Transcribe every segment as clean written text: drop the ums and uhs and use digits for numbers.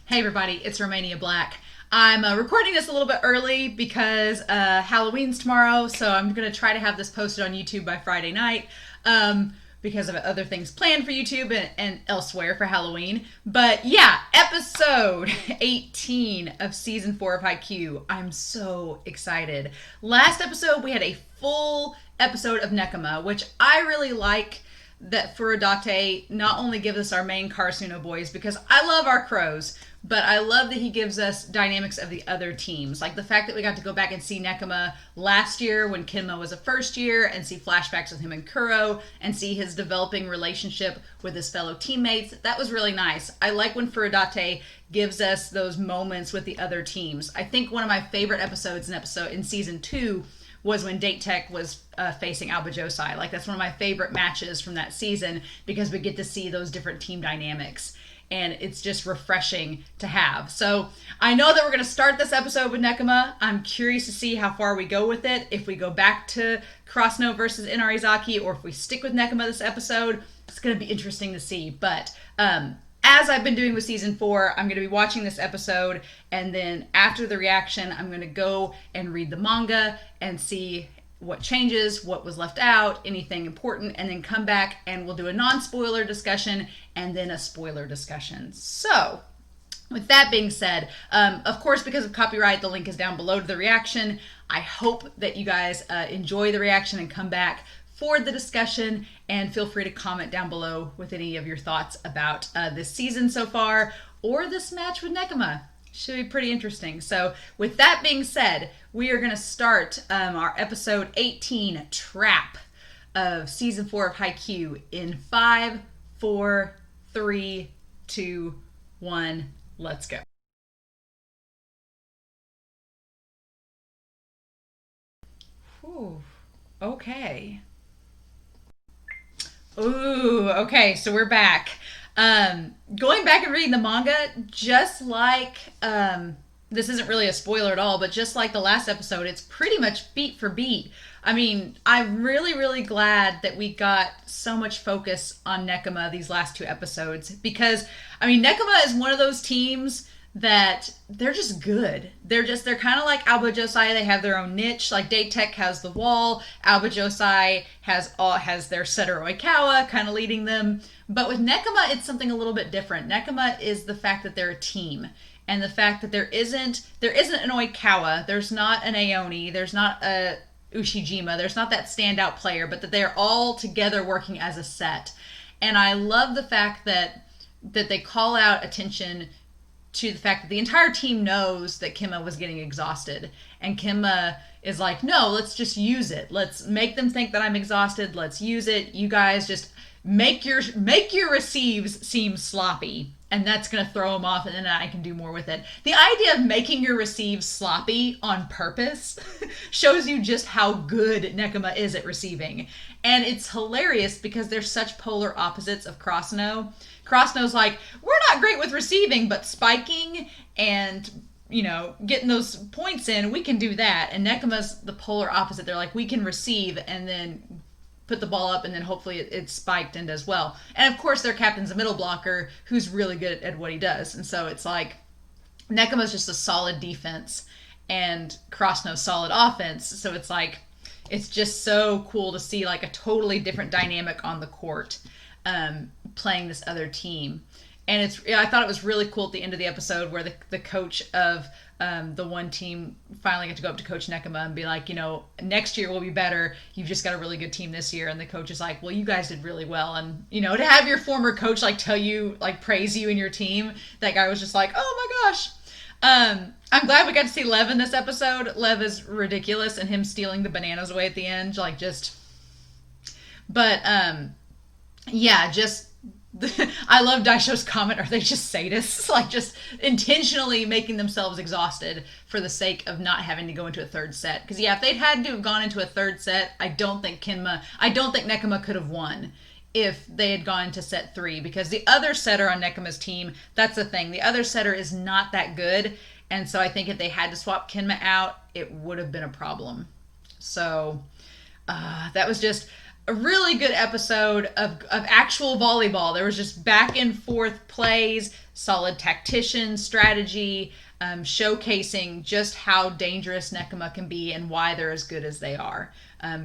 Hey everybody, it's Romania Black. I'm recording this a little bit early because Halloween's tomorrow, so I'm going to try to have this posted on YouTube by Friday night because of other things planned for YouTube and elsewhere for Halloween. But yeah, episode 18 of season 4 of Haikyuu. I'm so excited. Last episode, we had a full episode of Nekoma, which I really like that Furudate not only gives us our main Karasuno boys, because I love our crows, but I love that he gives us dynamics of the other teams. Like the fact that we got to go back and see Nekoma last year when Kinma was a first year and see flashbacks with him and Kuro and see his developing relationship with his fellow teammates. That was really nice. I like when Furudate gives us those moments with the other teams. I think one of my favorite episodes in season 2 was when Date Tech was facing Alba Josai. Like, that's one of my favorite matches from that season because we get to see those different team dynamics. And it's just refreshing to have. So I know that we're going to start this episode with Nekoma. I'm curious to see how far we go with it. If we go back to Karasuno versus Inarizaki, or if we stick with Nekoma this episode, it's going to be interesting to see. But as I've been doing with season 4, I'm going to be watching this episode, and then after the reaction, I'm going to go and read the manga and see what changes, what was left out, anything important, and then come back and we'll do a non-spoiler discussion and then a spoiler discussion. So, with that being said, of course, because of copyright, the link is down below to the reaction. I hope that you guys enjoy the reaction and come back for the discussion, and feel free to comment down below with any of your thoughts about this season so far or this match with Nekoma. Should be pretty interesting. So with that being said, we are going to start our episode 18 Trap of season 4 of Haikyuu in 5, 4, 3, 2, 1. Let's go. Whew. Okay. Ooh, okay, so we're back. Going back and reading the manga, just like, this isn't really a spoiler at all, but just like the last episode, it's pretty much beat for beat. I mean, I'm really, really glad that we got so much focus on Nekoma these last 2 episodes, because, I mean, Nekoma is one of those teams that they're just good. They're kind of like Alba Josai. They have their own niche. Like Date Tech has the wall. Alba Josai has their setter Oikawa kind of leading them. But with Nekoma, it's something a little bit different. Nekoma is the fact that they're a team. And the fact that there isn't an Oikawa, there's not an Aoni, there's not a Ushijima, there's not that standout player, but that they're all together working as a set. And I love the fact that they call out attention to the fact that the entire team knows that Kinma was getting exhausted. And Kinma is like, no, let's just use it. Let's make them think that I'm exhausted. Let's use it. You guys just make your receives seem sloppy. And that's going to throw them off, and then I can do more with it. The idea of making your receives sloppy on purpose shows you just how good Nekoma is at receiving. And it's hilarious because they're such polar opposites of Karasuno. Karasuno's like, we're not great with receiving, but spiking and, getting those points in, we can do that. And Nekoma's the polar opposite. They're like, we can receive and then put the ball up, and then hopefully it's spiked and does well. And of course, their captain's a middle blocker who's really good at what he does. And so it's like, Nekoma's just a solid defense and Karasuno's solid offense. So it's like, it's just so cool to see like a totally different dynamic on the court, playing this other team. And I thought it was really cool at the end of the episode where the coach of the one team finally got to go up to Coach Nekoma and be like, next year will be better. You've just got a really good team this year. And the coach is like, well, you guys did really well. And, to have your former coach like tell you, like praise you and your team, that guy was just like, oh my gosh. I'm glad we got to see Lev in this episode. Lev is ridiculous, and him stealing the bananas away at the end, yeah, just I love Daisho's comment, are they just sadists? Like, just intentionally making themselves exhausted for the sake of not having to go into a third set. Because, yeah, if they'd had to have gone into a third set, I don't think Nekoma could have won if they had gone to set 3. Because the other setter on Nekoma's team, that's the thing. The other setter is not that good. And so I think if they had to swap Kinma out, it would have been a problem. So, that was just a really good episode of actual volleyball. There was just back and forth plays. solid tactician strategy, showcasing just how dangerous Nekoma can be and why they're as good as they are.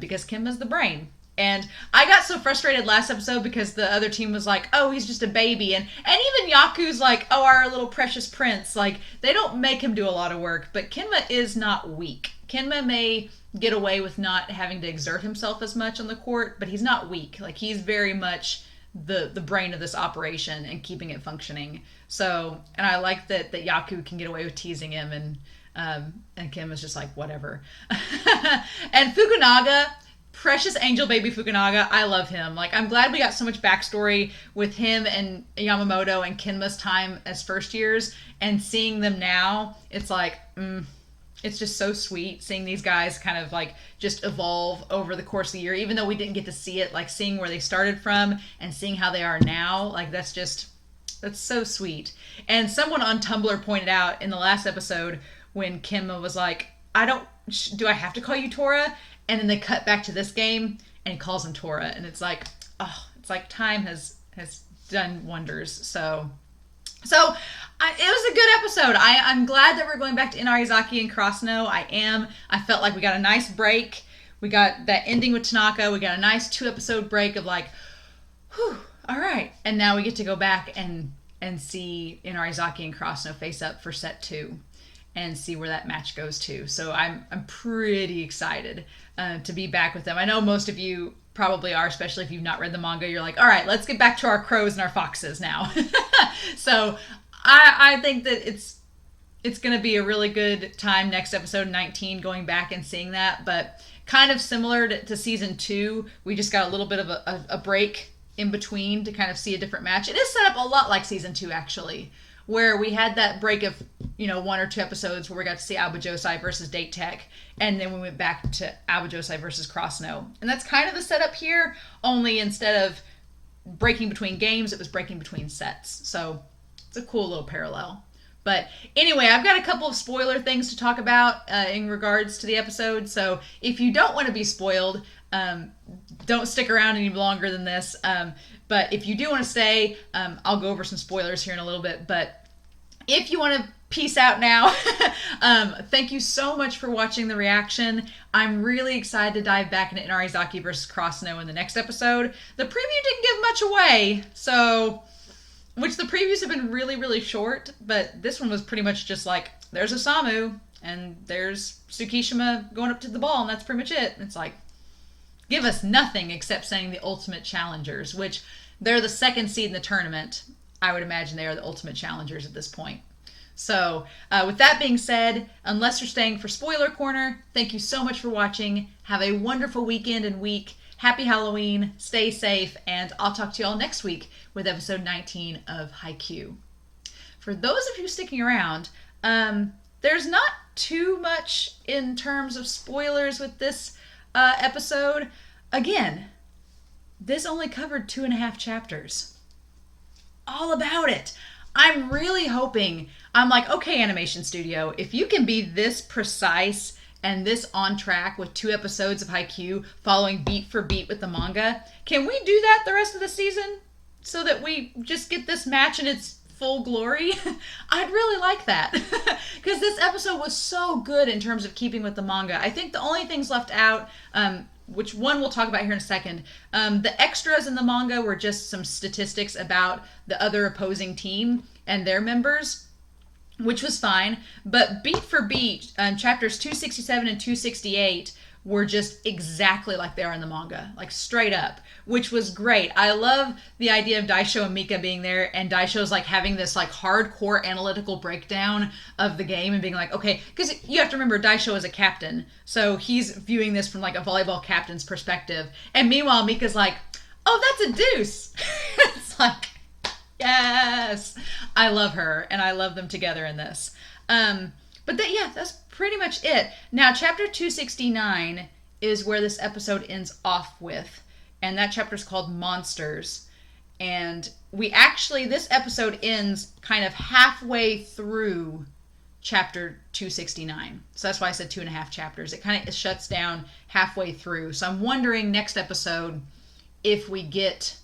Because Kimba's the brain. And I got so frustrated last episode because the other team was like, oh, he's just a baby. And even Yaku's like, oh, our little precious prince. Like, they don't make him do a lot of work. But Kinma is not weak. Kinma may get away with not having to exert himself as much on the court, but he's not weak. Like, he's very much the brain of this operation and keeping it functioning. So, and I like that Yaku can get away with teasing him, and Kim is just like, whatever. And Fukunaga, precious angel baby Fukunaga, I love him. Like, I'm glad we got so much backstory with him and Yamamoto and Kinma's time as first years, and seeing them now, it's like, it's just so sweet seeing these guys kind of like just evolve over the course of the year, even though we didn't get to see it, like seeing where they started from and seeing how they are now. Like, that's so sweet. And someone on Tumblr pointed out in the last episode when Kimma was like, do I have to call you Tora? And then they cut back to this game and he calls him Tora. And it's like, oh, it's like time has done wonders. So it was a good episode. I'm glad that we're going back to Inarizaki and Karasuno. I felt like we got a nice break. We got that ending with Tanaka. We got a nice 2-episode break of like, whew, all right. And now we get to go back and see Inarizaki and Karasuno face up for set 2 and see where that match goes to. So I'm pretty excited to be back with them. I know most of you probably are, especially if you've not read the manga. You're like, all right, let's get back to our crows and our foxes now. So I think that it's going to be a really good time next episode 19 going back and seeing that. But kind of similar to season 2, we just got a little bit of a break in between to kind of see a different match. It is set up a lot like season 2, actually, where we had that break of 1 or 2 episodes where we got to see Abujosai versus Date Tech, and then we went back to Abujosai versus Karasuno. And that's kind of the setup here, only instead of breaking between games, it was breaking between sets. So it's a cool little parallel. But anyway, I've got a couple of spoiler things to talk about in regards to the episode. So if you don't want to be spoiled, don't stick around any longer than this. But if you do want to stay, I'll go over some spoilers here in a little bit. But if you want to peace out now, thank you so much for watching the reaction. I'm really excited to dive back into Inarizaki versus Karasuno in the next episode. The preview didn't give much away, which the previews have been really, really short, but this one was pretty much just like, there's Osamu, and there's Tsukishima going up to the ball, and that's pretty much it. It's like, give us nothing except saying the ultimate challengers, which they're the second seed in the tournament. I would imagine they are the ultimate challengers at this point. So with that being said, unless you're staying for Spoiler Corner, thank you so much for watching. Have a wonderful weekend and week. Happy Halloween, stay safe, and I'll talk to you all next week with episode 19 of Haikyuu. For those of you sticking around, there's not too much in terms of spoilers with this episode. Again, this only covered 2.5 chapters. All about it. I'm really hoping, I'm like, okay, Animation Studio, if you can be this precise and this on track with 2 episodes of Haikyuu following beat for beat with the manga, can we do that the rest of the season so that we just get this match in its full glory? I'd really like that because this episode was so good in terms of keeping with the manga. I think the only things left out, which one we'll talk about here in a second, the extras in the manga were just some statistics about the other opposing team and their members, which was fine. But beat for beat, chapters 267 and 268 were just exactly like they are in the manga, like straight up, which was great. I love the idea of Daisho and Mika being there, and Daisho's like having this like hardcore analytical breakdown of the game and being like, okay, because you have to remember Daisho is a captain, so he's viewing this from like a volleyball captain's perspective, and meanwhile Mika's like, oh, that's a deuce. It's like, yes, I love her, and I love them together in this. But that's pretty much it. Now, chapter 269 is where this episode ends off with, and that chapter is called Monsters. And this episode ends kind of halfway through chapter 269. So that's why I said 2.5 chapters. It shuts down halfway through. So I'm wondering next episode if we get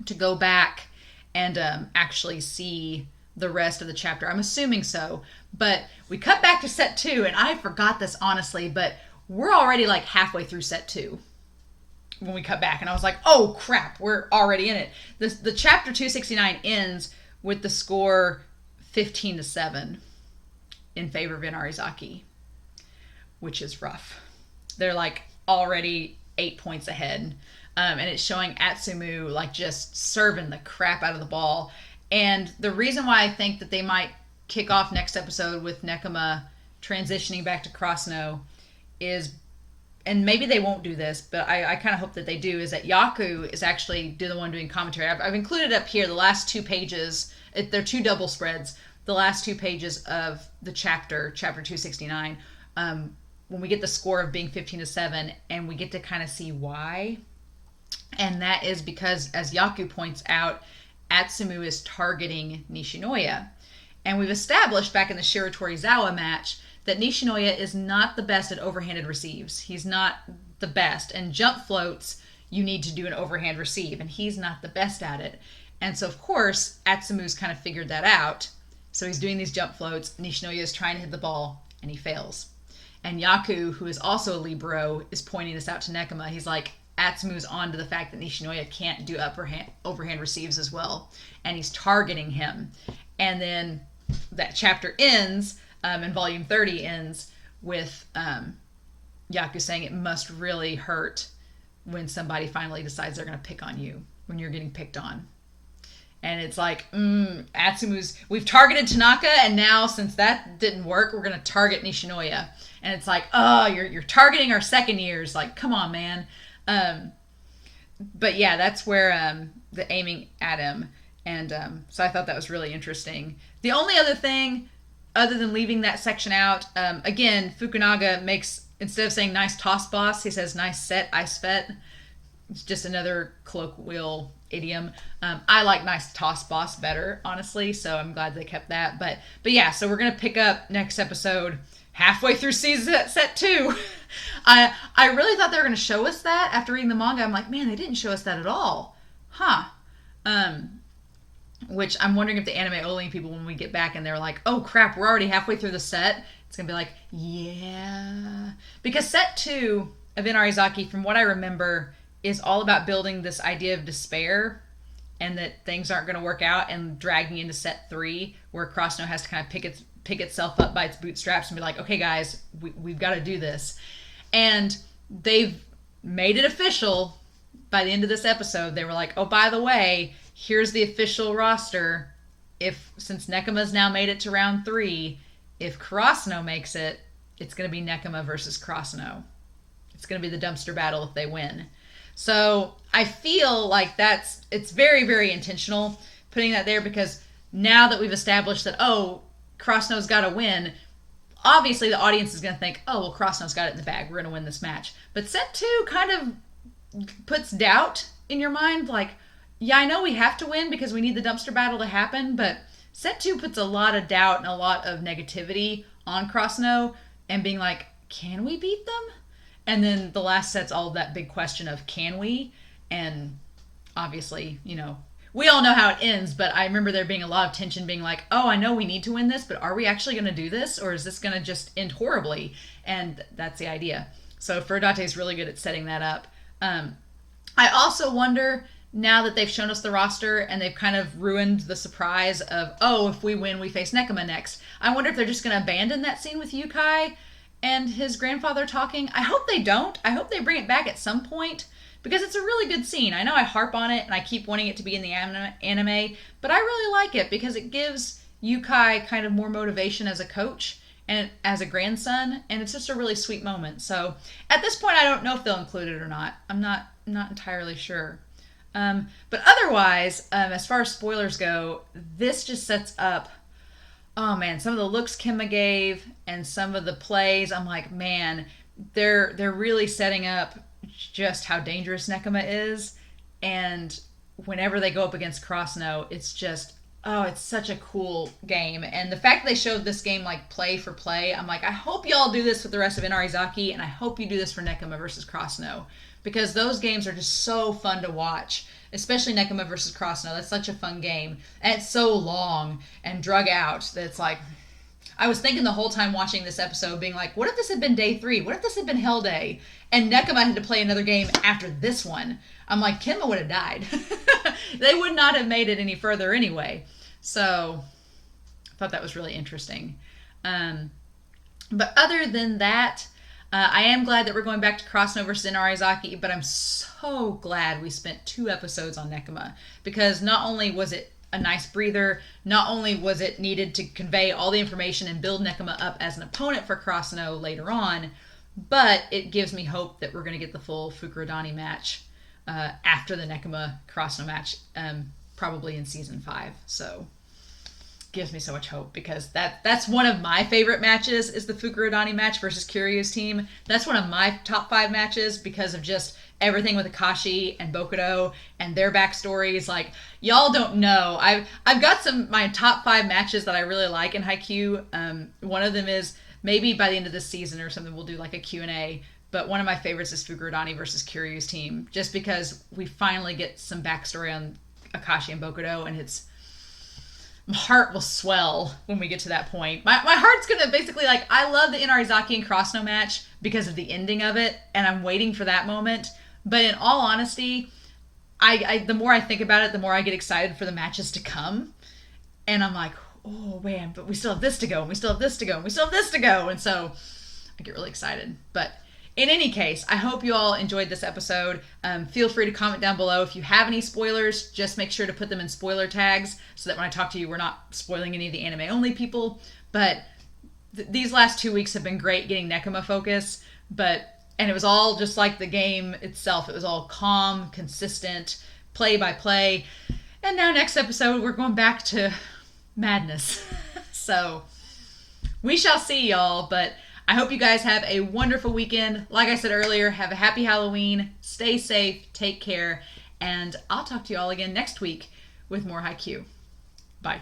to go back and actually see the rest of the chapter. I'm assuming so. But we cut back to set 2, and I forgot this honestly, but we're already like halfway through set 2 when we cut back, and I was like, oh crap, we're already in it. The chapter 269 ends with the score 15-7 in favor of Inarizaki, which is rough. They're like already 8 points ahead, and it's showing Atsumu like just serving the crap out of the ball. And the reason why I think that they might kick off next episode with Nekoma transitioning back to Karasuno is, and maybe they won't do this, but I kind of hope that they do, is that Haikyuu is actually the one doing commentary. I've included up here the last 2 pages. They're 2 double spreads. The last 2 pages of the chapter 269, when we get the score of being 15-7, and we get to kind of see why. And that is because, as Haikyuu points out, Atsumu is targeting Nishinoya. And we've established back in the Shiratorizawa match that Nishinoya is not the best at overhanded receives. He's not the best. And jump floats, you need to do an overhand receive, and he's not the best at it. And so, of course, Atsumu's kind of figured that out. So he's doing these jump floats. Nishinoya is trying to hit the ball, and he fails. And Haikyuu, who is also a libero, is pointing this out to Nekoma. He's like, Atsumu's on to the fact that Nishinoya can't do overhand receives as well. And he's targeting him. And then that chapter ends, and volume 30 ends with Haikyuu saying it must really hurt when somebody finally decides they're going to pick on you, when you're getting picked on. And it's like, we've targeted Tanaka, and now since that didn't work, we're going to target Nishinoya. And it's like, oh, you're targeting our second years. Like, come on, man. But yeah, that's where the aiming at him. And so I thought that was really interesting. The only other thing, other than leaving that section out, again, Fukunaga makes, instead of saying nice toss boss, he says nice set, ice fet. It's just another colloquial idiom. I like nice toss boss better, honestly, so I'm glad they kept that. But yeah, so we're going to pick up next episode halfway through season set 2. I really thought they were going to show us that after reading the manga. I'm like, man, they didn't show us that at all. Huh. Which I'm wondering if the anime only people, when we get back and they're like, oh crap, we're already halfway through the set, it's going to be like, yeah. Because set 2 of Inarizaki, from what I remember, is all about building this idea of despair and that things aren't going to work out, and dragging into set 3 where Karasuno has to kind of pick itself up by its bootstraps and be like, okay guys, we've got to do this. And they've made it official by the end of this episode. They were like, oh, by the way, here's the official roster. Since Nekoma's now made it to round 3, if Karasuno makes it, it's going to be Nekoma versus Karasuno. It's going to be the dumpster battle if they win. So I feel like it's very, very intentional putting that there, because now that we've established that, oh, Karasuno's got to win, obviously the audience is going to think, oh, well, Karasuno's got it in the bag. We're going to win this match. But set 2 kind of puts doubt in your mind. Like, yeah, I know we have to win because we need the dumpster battle to happen, but set 2 puts a lot of doubt and a lot of negativity on Karasuno, and being like, can we beat them? And then the last set's all that big question of, can we? And obviously, we all know how it ends, but I remember there being a lot of tension, being like, oh, I know we need to win this, but are we actually going to do this? Or is this going to just end horribly? And that's the idea. So Furudate is really good at setting that up. I also wonder, now that they've shown us the roster and they've kind of ruined the surprise of, oh, if we win, we face Nekoma next. I wonder if they're just going to abandon that scene with Yukai and his grandfather talking. I hope they don't. I hope they bring it back at some point, because it's a really good scene. I know I harp on it and I keep wanting it to be in the anime, but I really like it because it gives Yukai kind of more motivation as a coach and as a grandson, and it's just a really sweet moment. So at this point, I don't know if they'll include it or not. I'm not entirely sure. But otherwise, as far as spoilers go, this just sets up, oh man, some of the looks Kimma gave and some of the plays, I'm like, man, they're really setting up just how dangerous Nekoma is. And whenever they go up against Karasuno, it's just Oh, it's such a cool game. And the fact that they showed this game like play for play, I'm like, I hope y'all do this with the rest of Inarizaki, and I hope you do this for Nekoma versus Karasuno. Because those games are just so fun to watch. Especially Nekoma versus Karasuno. That's such a fun game. And it's so long and drug out that it's like, I was thinking the whole time watching this episode, being like, what if this had been day 3? What if this had been Hell Day? And Nekoma had to play another game after this one. I'm like, Kenma would have died. They would not have made it any further anyway. So I thought that was really interesting. But other than that, I am glad that we're going back to Karasuno versus Inarizaki, but I'm so glad we spent 2 episodes on Nekoma, because not only was it a nice breather, not only was it needed to convey all the information and build Nekoma up as an opponent for Karasuno later on, but it gives me hope that we're going to get the full Fukurodani match after the Nekoma Karasuno match, probably in season 5. So gives me so much hope, because that's one of my favorite matches, is the Fukurodani match versus Kiryu's team. That's one of my top 5 matches because of just everything with Akashi and Bokudo and their backstories. Like, y'all don't know. I've got my top 5 matches that I really like in Haikyuu. One of them is, maybe by the end of this season or something, we'll do like a Q&A. But one of my favorites is Fukurodani versus Kiryu's team, just because we finally get some backstory on Akashi and Bokudo, and my heart will swell when we get to that point. My heart's gonna basically, like, I love the Inarizaki and Karasuno match because of the ending of it, and I'm waiting for that moment. But in all honesty, I the more I think about it, the more I get excited for the matches to come. And I'm like, oh man, but we still have this to go, and we still have this to go, and we still have this to go. And so I get really excited. But in any case, I hope you all enjoyed this episode. Feel free to comment down below. If you have any spoilers, just make sure to put them in spoiler tags so that when I talk to you, we're not spoiling any of the anime-only people. But these last 2 weeks have been great getting Nekoma focus. And it was all just like the game itself. It was all calm, consistent, play by play. And now next episode, we're going back to madness. So we shall see, y'all. But I hope you guys have a wonderful weekend. Like I said earlier, have a happy Halloween. Stay safe. Take care. And I'll talk to you all again next week with more Haikyuu. Bye.